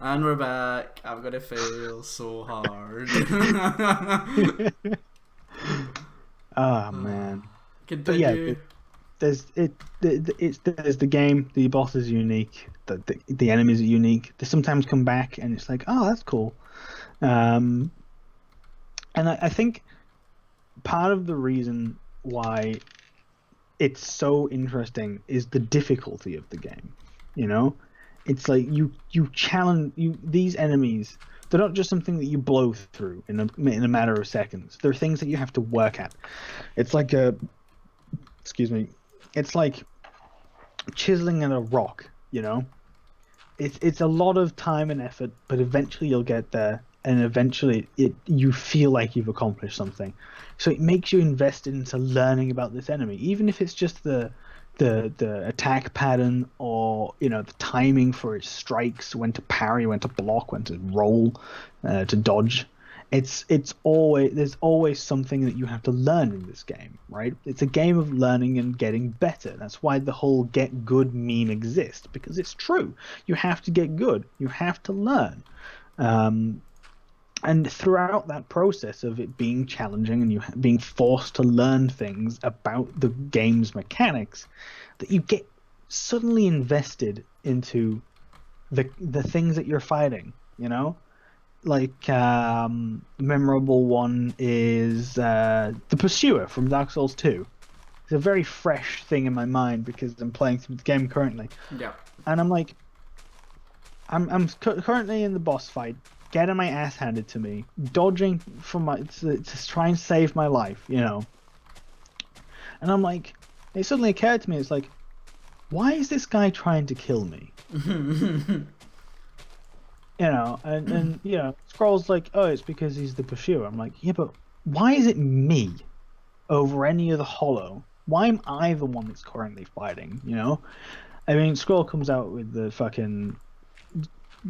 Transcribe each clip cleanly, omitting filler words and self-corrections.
And we're back. I'm gonna fail so hard. Oh man. But yeah, Continue. there's the game. The boss is unique. The enemies are unique. They sometimes come back, and it's like, oh, that's cool. Um, and I think part of the reason why it's so interesting is the difficulty of the game. You know, it's like you challenge these enemies. They're not just something that you blow through in a matter of seconds. They're things that you have to work at. It's like excuse me. It's like chiseling at a rock. You know, it's a lot of time and effort, but eventually you'll get there, and eventually you feel like you've accomplished something. So it makes you invested into learning about this enemy, even if it's just the attack pattern, or the timing for its strikes, when to parry, when to block, when to roll, to dodge. It's always there's always something that you have to learn in this game, right? It's a game of learning and getting better. That's why the whole get good meme exists, because it's true. You have to get good. You have to learn. And throughout that process of it being challenging and you being forced to learn things about the game's mechanics, that you get suddenly invested into the things that you're fighting, like memorable one is the Pursuer from Dark Souls 2. It's a very fresh thing in my mind because I'm playing through the game currently. Yeah. And I'm like, I'm currently in the boss fight, getting my ass handed to me, dodging from to try and save my life, And I'm like, it suddenly occurred to me, it's like, why is this guy trying to kill me? And Scroll's like, oh, it's because he's the Pursuer. I'm like, yeah, but why is it me over any other Hollow? Why am I the one that's currently fighting? I mean, Scroll comes out with the fucking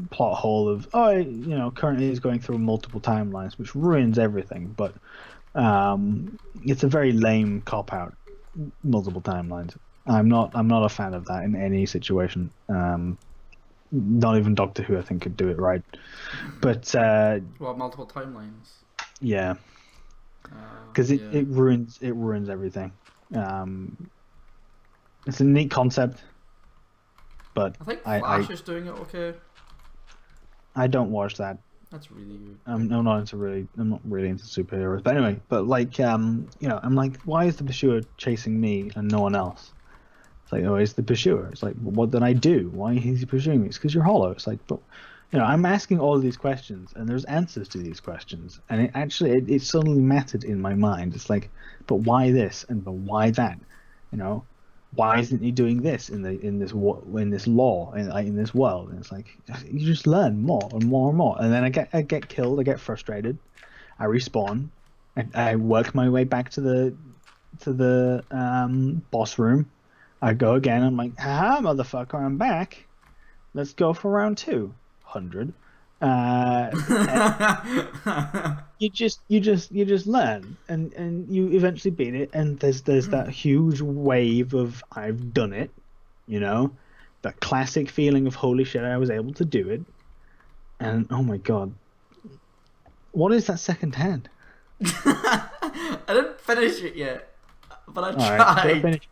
plot hole of, currently he's going through multiple timelines, which ruins everything. But it's a very lame cop out, multiple timelines. I'm not a fan of that in any situation. Not even Doctor Who, I think, could do it right. But Well, multiple timelines. yeah, because yeah. it ruins everything. It's a neat concept, but I think Flash is doing it okay. I don't watch that. That's really good. I'm not really into superheroes. But anyway, I'm like, why is the Pursuer chasing me and no one else? It's like, oh, it's the Pursuer. It's like, well, what did I do? Why is he pursuing me? It's because you're Hollow. It's like, but I'm asking all these questions, and there's answers to these questions, and it suddenly mattered in my mind. It's like, but why this and but why that? Why isn't he doing this in this law in this world? And it's like, you just learn more and more and more, and then I get killed. I get frustrated. I respawn. I work my way back to the boss room. I go again. I'm like, haha, motherfucker, I'm back. Let's go for round 200. You just learn, and you eventually beat it. And there's that huge wave of I've done it, that classic feeling of holy shit, I was able to do it. And oh my god, what is that second hand? I didn't finish it yet, but I tried. Right, finish.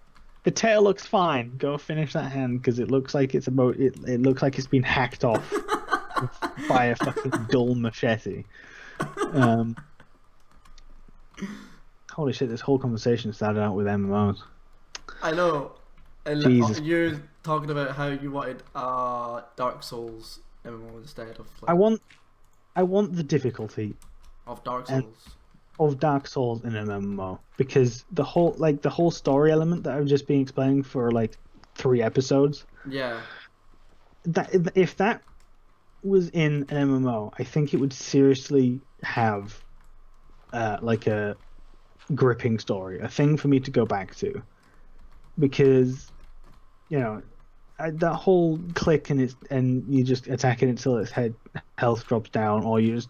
The tail looks fine. Go finish that hand, because it looks like it looks like it's been hacked off by a fucking dull machete. Holy shit! This whole conversation started out with MMOs. I know. And Jesus. You're talking about how you wanted Dark Souls MMO instead of like, I want the difficulty of Dark Souls. Of Dark Souls in an MMO, because the whole story element that I've just been explaining for like 3 episodes. Yeah. That if that was in an MMO, I think it would seriously have like a gripping story, a thing for me to go back to, because that whole click and you just attack it until its health drops down, or you just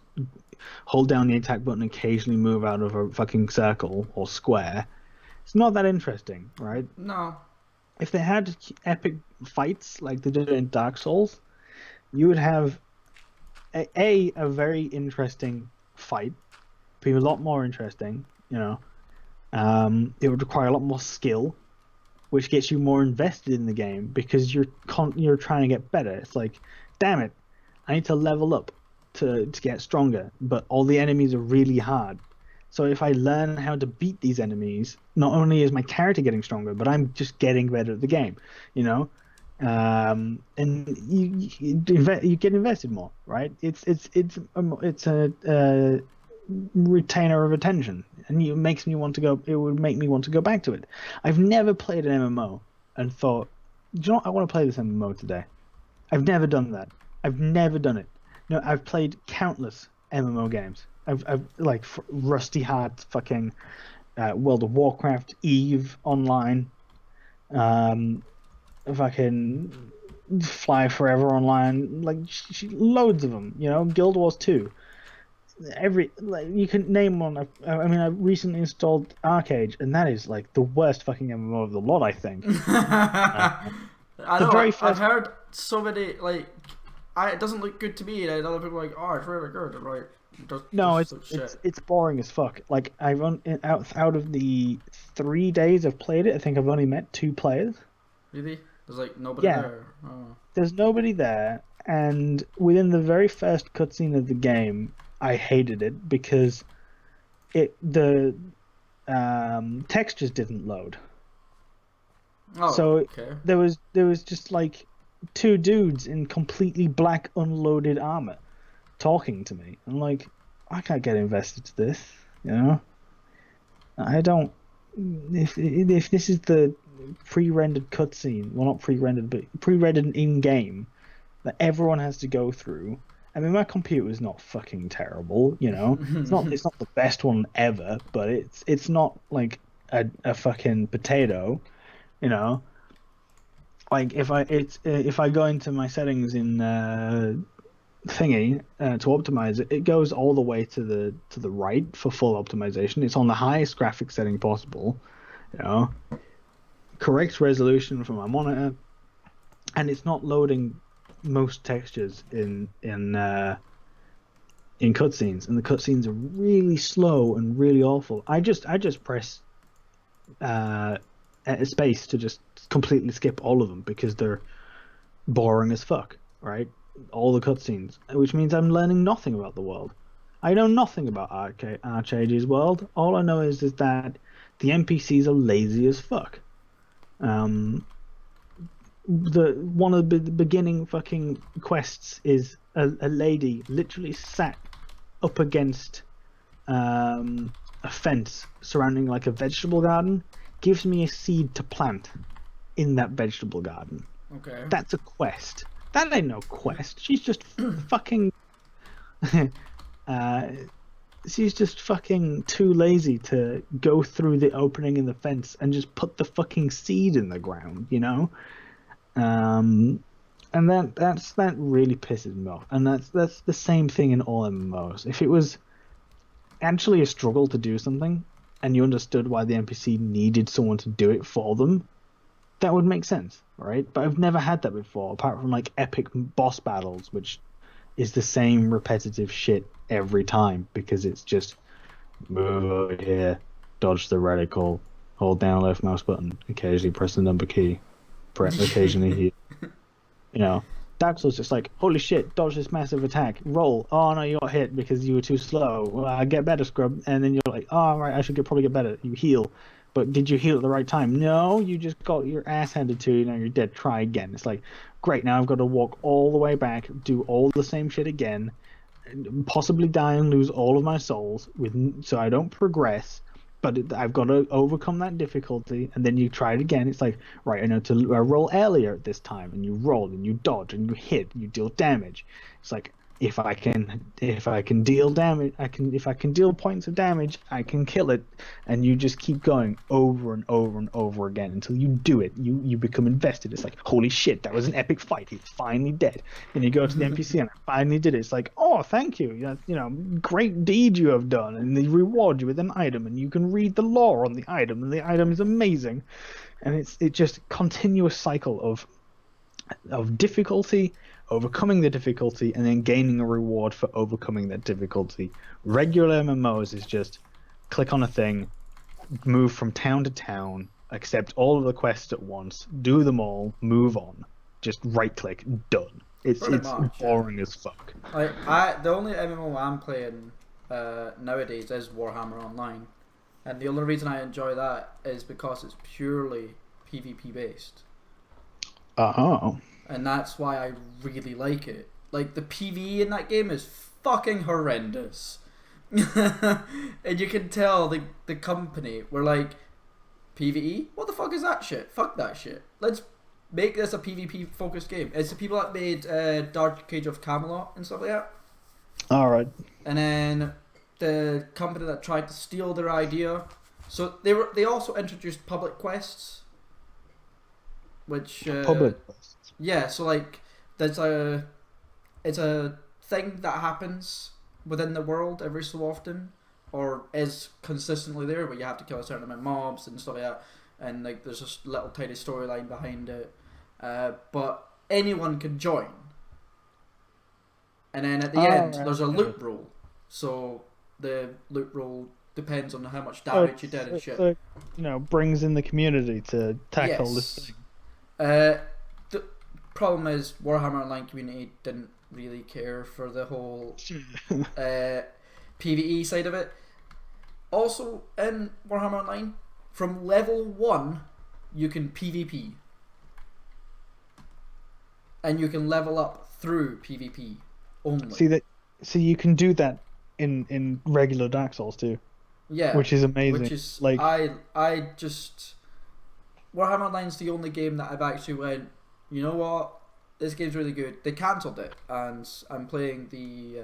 hold down the attack button and occasionally move out of a fucking circle or square. It's not that interesting, right? No. If they had epic fights like they did in Dark Souls, you would have a very interesting fight, be a lot more interesting. You know, it would require a lot more skill, which gets you more invested in the game because you're trying to get better. It's like, damn it, I need to level up to get stronger, but all the enemies are really hard. So if I learn how to beat these enemies, not only is my character getting stronger, but I'm just getting better at the game, you know. And you get invested more, right? It's a retainer of attention, and it makes me want to go. It would make me want to go back to it. I've never played an MMO and thought, do you know what? I want to play this MMO today. I've never done that. I've never done it. No, I've played countless MMO games. I've like Rusty Heart, fucking World of Warcraft, Eve Online, fucking Fly Forever Online, like loads of them. You know, Guild Wars 2. You can name one. I mean, I recently installed Arcade, and that is like the worst fucking MMO of the lot, I think. I the know. very I've first... heard so many like, it doesn't look good to me, and other people are like, oh, it's really good. I'm like, no, it's boring as fuck. Like I've out of the 3 days I've played it, I think I've only met 2 players. Really? There's like nobody there. Oh. There's nobody there, and within the very first cutscene of the game, I hated it because the textures didn't load. Oh, so okay. there was just like 2 dudes in completely black unloaded armor talking to me. I'm like, I can't get invested to this, you know. I don't. If this is the pre-rendered cutscene, well, not pre-rendered, but pre-rendered in-game that everyone has to go through. I mean, my computer is not fucking terrible, you know. It's not the best one ever, but it's not like a fucking potato, you know. Like if I go into my settings in thingy to optimize it, it goes all the way to the right for full optimization. It's on the highest graphic setting possible, you know. Correct resolution for my monitor, and it's not loading most textures in cutscenes, and the cutscenes are really slow and really awful. I just press space to just completely skip all of them because they're boring as fuck, right? All the cutscenes, which means I'm learning nothing about the world. I know nothing about Archage's world. All I know is that the NPCs are lazy as fuck. One of the beginning fucking quests is a lady literally sat up against a fence surrounding like a vegetable garden, gives me a seed to plant in that vegetable garden. Okay. That's a quest. That ain't no quest. She's just fucking she's just fucking too lazy to go through the opening in the fence and just put the fucking seed in the ground, you know? And that really pisses me off. And that's the same thing in all MMOs. If it was actually a struggle to do something and you understood why the NPC needed someone to do it for them, that would make sense, right? But I've never had that before, apart from like epic boss battles, which is the same repetitive shit every time because it's just move over here, dodge the reticle, hold down left mouse button, occasionally press the number key, occasionally heal. You know, Dark Souls just like, holy shit, dodge this massive attack, roll. Oh no, you got hit because you were too slow. Well, get better, scrub. And then you're like, oh right, I should probably get better. You heal. But did you heal at the right time? No, you just got your ass handed to you, now you're dead. Try again. It's like, great, now I've got to walk all the way back, do all the same shit again, possibly die and lose all of my souls so I don't progress. But I've got to overcome that difficulty, and then you try it again. It's like, right, I know to roll earlier at this time, and you roll, and you dodge, and you hit, and you deal damage. It's like, if I can deal damage, if I can deal points of damage, I can kill it, and you just keep going over and over and over again until you do it. You become invested. It's like, holy shit, that was an epic fight. He's finally dead. And you go to the NPC and I finally did it. It's like, oh, thank you. You know, great deed you have done, and they reward you with an item, and you can read the lore on the item, and the item is amazing. And it's just continuous cycle of difficulty overcoming the difficulty and then gaining a reward for overcoming that difficulty. Regular MMOs is just click on a thing, move from town to town, accept all of the quests at once, do them all, move on. Just right click, done. It's boring as fuck. The only MMO I'm playing nowadays is Warhammer Online, and the only reason I enjoy that is because it's purely PvP based. And that's why I really like it. Like, the PvE in that game is fucking horrendous. And you can tell the company were like, PvE? What the fuck is that shit? Fuck that shit. Let's make this a PvP focused game. It's the people that made Dark Age of Camelot and stuff like that. Alright. And then the company that tried to steal their idea. So they also introduced public quests. Which public quests. Yeah, so like it's a thing that happens within the world every so often, or is consistently there, but you have to kill a certain amount of mobs and stuff like that, and like there's just little tiny storyline behind it. But anyone can join, and then at the end there's a loot roll. So the loot roll depends on how much damage you did and shit. So, brings in the community to tackle this thing. The problem is Warhammer Online community didn't really care for the whole PvE side of it. Also, in Warhammer Online, from level 1, you can PvP. And you can level up through PvP only. See, you can do that in regular Dark Souls too. Yeah. Which is amazing. Which is, like, I just... Warhammer Online's the only game that I've actually went, you know what, this game's really good. They cancelled it, and I'm playing the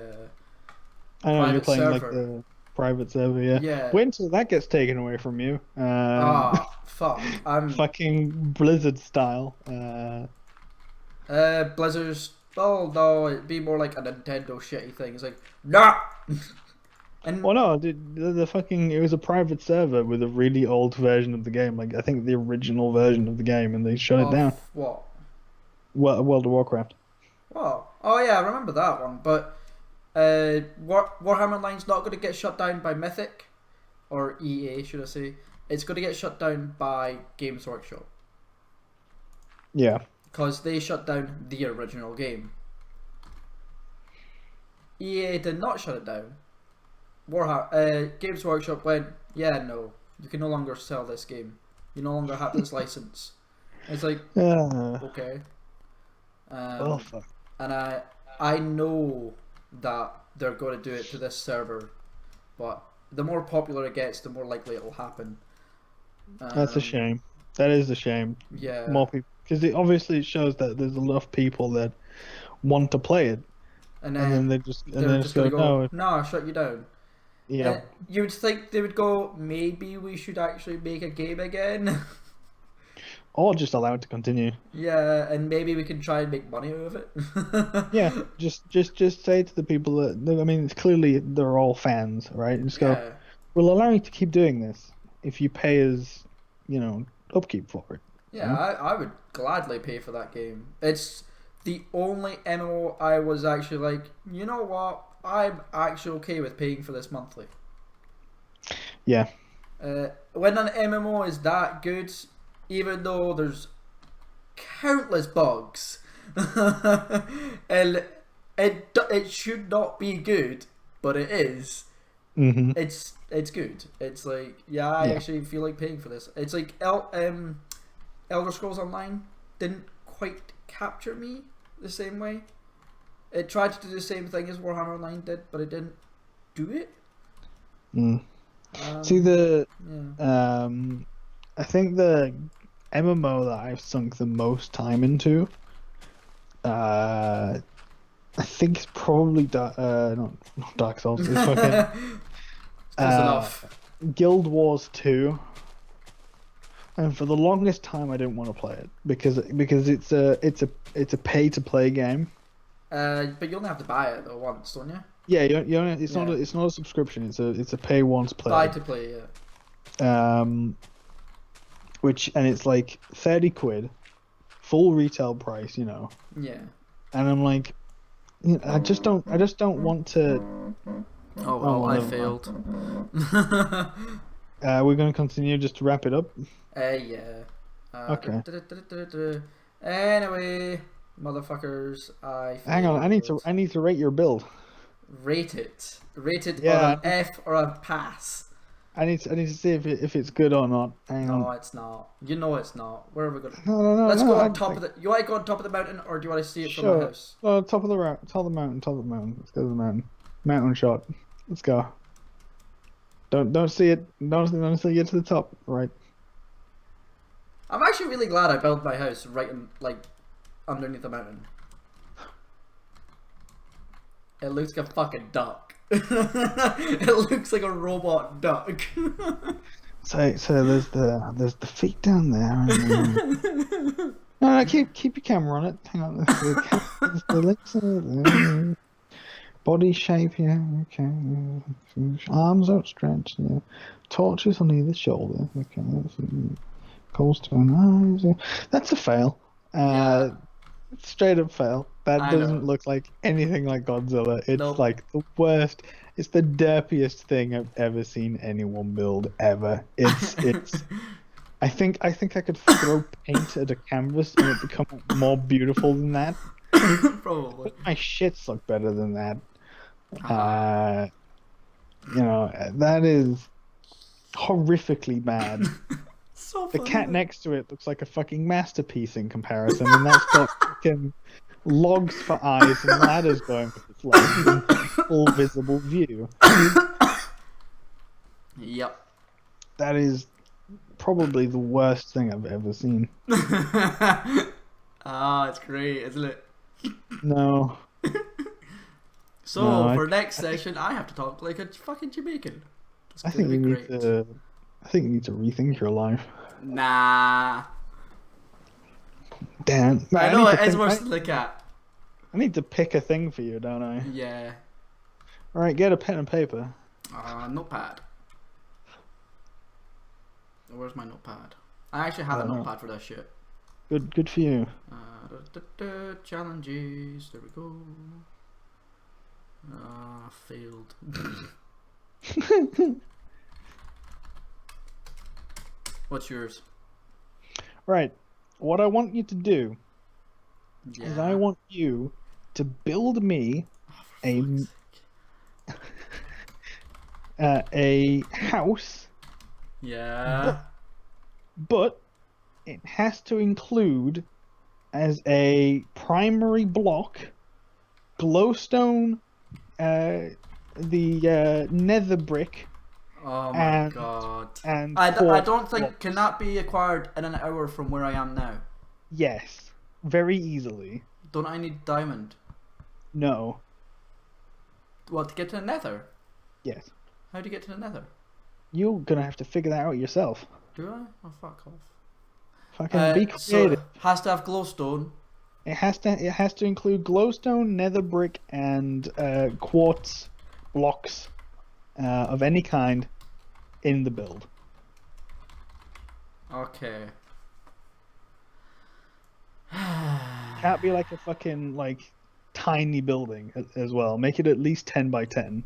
I know you're playing server. Like the private server, yeah. Yeah. Wait until that gets taken away from you. Fuck. I'm fucking Blizzard style. Blizzard's. Oh no, it'd be more like a Nintendo shitty thing. It's like, nah. And well, no, the fucking it was a private server with a really old version of the game. Like I think the original version of the game, and they shut it down. What? World of Warcraft. Oh yeah, I remember that one. But Warhammer Online's not going to get shut down by Mythic, or EA, should I say? It's going to get shut down by Games Workshop. Yeah. Because they shut down the original game. EA did not shut it down. Games Workshop went, yeah, no, you can no longer sell this game. You no longer have this license. It's like, okay. Fuck. And I know that they're going to do it to this server, but the more popular it gets, the more likely it'll happen. That's a shame. That is a shame. Yeah. More people, because it shows that there's enough people that want to play it, and then they're just going to go, no, shut you down. Yeah. You would think they would go, maybe we should actually make a game again. Or just allow it to continue. Yeah, and maybe we can try and make money out of it. Yeah, just say to the people that, I mean, clearly they're all fans, right? Just go, we'll allow you to keep doing this if you pay us, upkeep for it. Yeah, I would gladly pay for that game. It's the only MMO I was actually like, you know what? I'm actually okay with paying for this monthly. Yeah. When an MMO is that good, even though there's countless bugs, and it should not be good, but it is. Mm-hmm. It's good. It's like, I actually feel like paying for this. It's like Elder Scrolls Online didn't quite capture me the same way. It tried to do the same thing as Warhammer Online did, but it didn't do it. See I think the MMO that I've sunk the most time into, I think it's probably not Dark Souls. It's fucking enough. Guild Wars 2. And for the longest time, I didn't want to play it because it's a pay to play game. But you only have to buy it though once, don't you? Yeah, it's not a subscription. It's a pay once play. Buy to play, yeah. And it's like 30 quid, full retail price, Yeah. and I'm like, you know, I just don't want to. Oh well, I never mind. failed. We're gonna continue just to wrap it up. Yeah. Okay. Anyway, motherfuckers, I failed. Hang on, I need to rate your build. Rate it. Rate it Yeah, on an F or a pass. I need to see if it's good or not. Hang No, on. it's not. You know it's not. Where are we going? No. Let's go on top of the. You want to go on top of the mountain, or do you want to see it from my house? Well, top of the mountain. Let's go to the mountain. Mountain shot. Let's go. Don't see it. Don't see it get to the top. Right. I'm actually really glad I built my house right in, like, underneath the mountain. It looks like a fucking duck. It looks like a robot duck. So there's the feet down there. And, no, keep your camera on it. Hang on. There's the legs. Body shape, yeah. Okay. Arms outstretched. Yeah. Torches on either shoulder. Okay. Coldstone eyes. Yeah. That's a fail. Yeah. Straight up fail. That I doesn't know. look like anything like Godzilla. It's Nope. like the worst. It's the derpiest thing I've ever seen anyone build ever. It's. I think I could throw paint at a canvas and it become more beautiful than that. Probably. My shits look better than that. You know, that is horrifically bad. So The funny. cat next to it looks like a fucking masterpiece in comparison, and that's got fucking logs for eyes and ladders going with its legs and full visible view. Yep. That is probably the worst thing I've ever seen. It's great, isn't it? No. So No, for next session, I have to talk like a fucking Jamaican. That's I gonna think be you great. need to. I think you need to rethink your life. Nah. Damn. I know it is worse than the cat. I need to pick a thing for you, don't I? Yeah. All right, get a pen and paper. Notepad. Where's my notepad? I actually have a notepad for this shit. Good for you. Challenges. There we go. Failed. What's yours? Right. What I want you to do is I Yeah. want you to build me a house, Yeah. but it has to include as a primary block glowstone, the nether brick, Oh my and god. and I quartz don't think. blocks. Can that be acquired in an hour from where I am now? Yes, very easily. Don't I need diamond? No. What, to get to the nether? Yes. How do you get to the nether? You're gonna have to figure that out yourself. Do I? Oh, fuck off. Fucking be So creative. has to have glowstone. It has to include glowstone, nether brick, and quartz blocks of any kind in the build. Okay. Can't be like a fucking like tiny building as well. Make it at least 10 by 10.